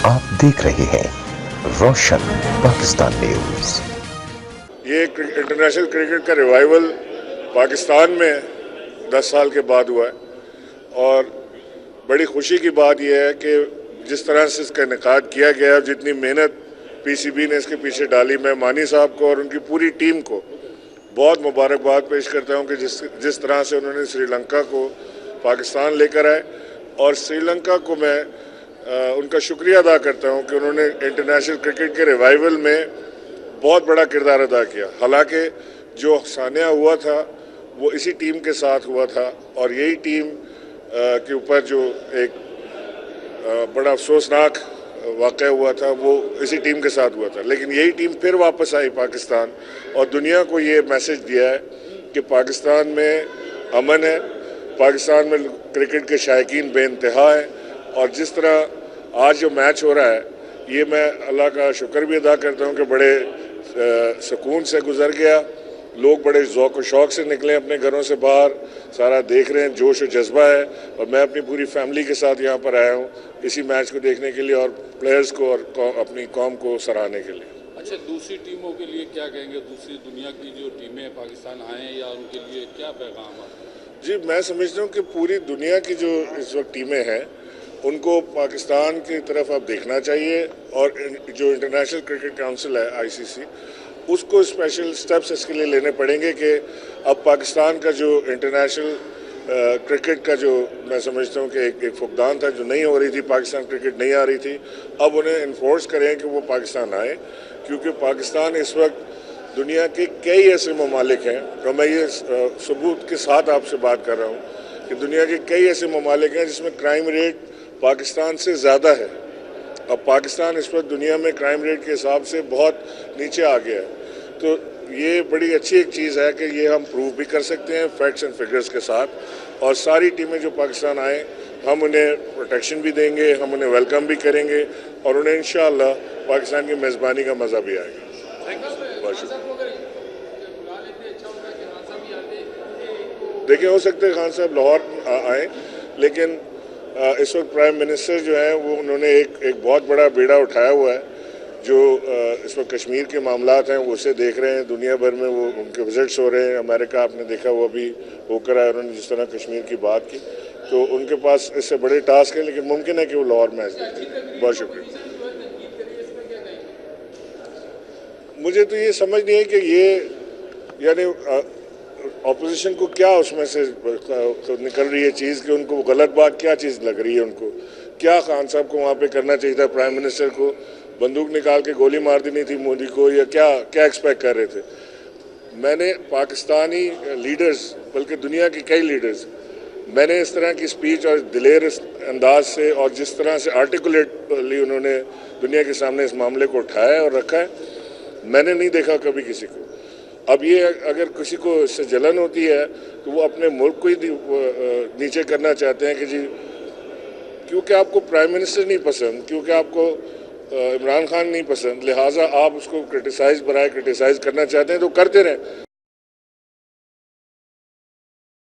आप देख रहे हैं रोशन पाकिस्तान न्यूज। ये इंटरनेशनल क्रिकेट का रिवाइवल पाकिस्तान में 10 साल के बाद हुआ है और बड़ी खुशी की बात यह है कि जिस तरह से इसका इनेकाद किया गया, जितनी मेहनत पीसीबी ने इसके पीछे डाली, मैं मानी साहब को और उनकी पूरी टीम को बहुत मुबारकबाद पेश करता हूं कि जिस तरह से उन्होंने श्रीलंका को पाकिस्तान लेकर आए और श्रीलंका को मैं उनका शुक्रिया अदा करता हूं कि उन्होंने इंटरनेशनल क्रिकेट के रिवाइवल में बहुत बड़ा किरदार अदा किया। हालांकि जो सानिया हुआ था वो इसी टीम के साथ हुआ था और यही टीम के ऊपर जो एक बड़ा अफसोसनाक वाक़या हुआ था वो इसी टीम के साथ हुआ था, लेकिन यही टीम फिर वापस आई पाकिस्तान और दुनिया को ये मैसेज दिया है कि पाकिस्तान में अमन है, पाकिस्तान में क्रिकेट के शायकीन बेइंतहा हैं। और जिस तरह आज जो मैच हो रहा है ये मैं अल्लाह का शुक्र भी अदा करता हूँ कि बड़े सुकून से गुजर गया। लोग बड़े ज़ौक़ व शौक़ से निकले अपने घरों से बाहर, सारा देख रहे हैं, जोश व जज्बा है और मैं अपनी पूरी फैमिली के साथ यहाँ पर आया हूँ इसी मैच को देखने के लिए और प्लेयर्स को और अपनी कौम को सराहने के लिए। अच्छा, दूसरी टीमों के लिए क्या कहेंगे? दूसरी दुनिया की जो टीमें पाकिस्तान आए हैं या उनके लिए क्या पैगाम है? जी, मैं समझता हूँ कि पूरी दुनिया की जो इस वक्त टीमें हैं उनको पाकिस्तान की तरफ अब देखना चाहिए और जो इंटरनेशनल क्रिकेट काउंसिल है आईसीसी, उसको स्पेशल स्टेप्स इसके लिए लेने पड़ेंगे कि अब पाकिस्तान का जो इंटरनेशनल क्रिकेट का जो मैं समझता हूँ कि एक फुकदान था जो नहीं हो रही थी, पाकिस्तान क्रिकेट नहीं आ रही थी, अब उन्हें इन्फोर्स करें कि वो पाकिस्तान आए, क्योंकि पाकिस्तान इस वक्त दुनिया के कई ऐसे ममालिक हैं और मैं ये सबूत के साथ आपसे बात कर रहा हूँ कि दुनिया के कई ऐसे ममालिक हैं जिसमें क्राइम रेट पाकिस्तान से ज़्यादा है। अब पाकिस्तान इस वक्त दुनिया में क्राइम रेट के हिसाब से बहुत नीचे आ गया है, तो ये बड़ी अच्छी एक चीज़ है कि ये हम प्रूव भी कर सकते हैं फैक्ट्स एंड फिगर्स के साथ। और सारी टीमें जो पाकिस्तान आए हम उन्हें प्रोटेक्शन भी देंगे, हम उन्हें वेलकम भी करेंगे और उन्हें इंशाअल्लाह पाकिस्तान की मेज़बानी का मज़ा भी आएगा। बहुत शुक्रिया। देखिए, हो सकता है खान साहब लाहौर आए, लेकिन इस वक्त प्राइम मिनिस्टर जो हैं वो उन्होंने एक बहुत बड़ा बेड़ा उठाया हुआ है जो इस वक्त कश्मीर के मामलात हैं वो उसे देख रहे हैं। दुनिया भर में वो उनके विजिट्स हो रहे हैं। अमेरिका आपने देखा वो अभी होकर आए, उन्होंने जिस तरह कश्मीर की बात की, तो उनके पास इससे बड़े टास्क है, लेकिन मुमकिन है कि वो लाहौर मैच देखें। बहुत शुक्रिया। मुझे तो ये समझ नहीं है कि ये यानी अपोजिशन को क्या उसमें से निकल रही है चीज़ कि उनको गलत बात क्या चीज़ लग रही है, उनको क्या खान साहब को वहाँ पे करना चाहिए था? प्राइम मिनिस्टर को बंदूक निकाल के गोली मार देनी थी मोदी को, या क्या एक्सपेक्ट कर रहे थे? मैंने पाकिस्तानी लीडर्स, बल्कि दुनिया के कई लीडर्स, मैंने इस तरह की स्पीच और दिलेर अंदाज से और जिस तरह से आर्टिकुलेटली उन्होंने दुनिया के सामने इस मामले को उठाया और रखा है, मैंने नहीं देखा कभी किसी को। अब ये अगर किसी को इससे जलन होती है तो वो अपने मुल्क को ही नीचे करना चाहते हैं कि जी क्योंकि आपको प्राइम मिनिस्टर नहीं पसंद, क्योंकि आपको इमरान खान नहीं पसंद, लिहाजा आप उसको क्रिटिसाइज़ करना चाहते हैं तो करते रहें।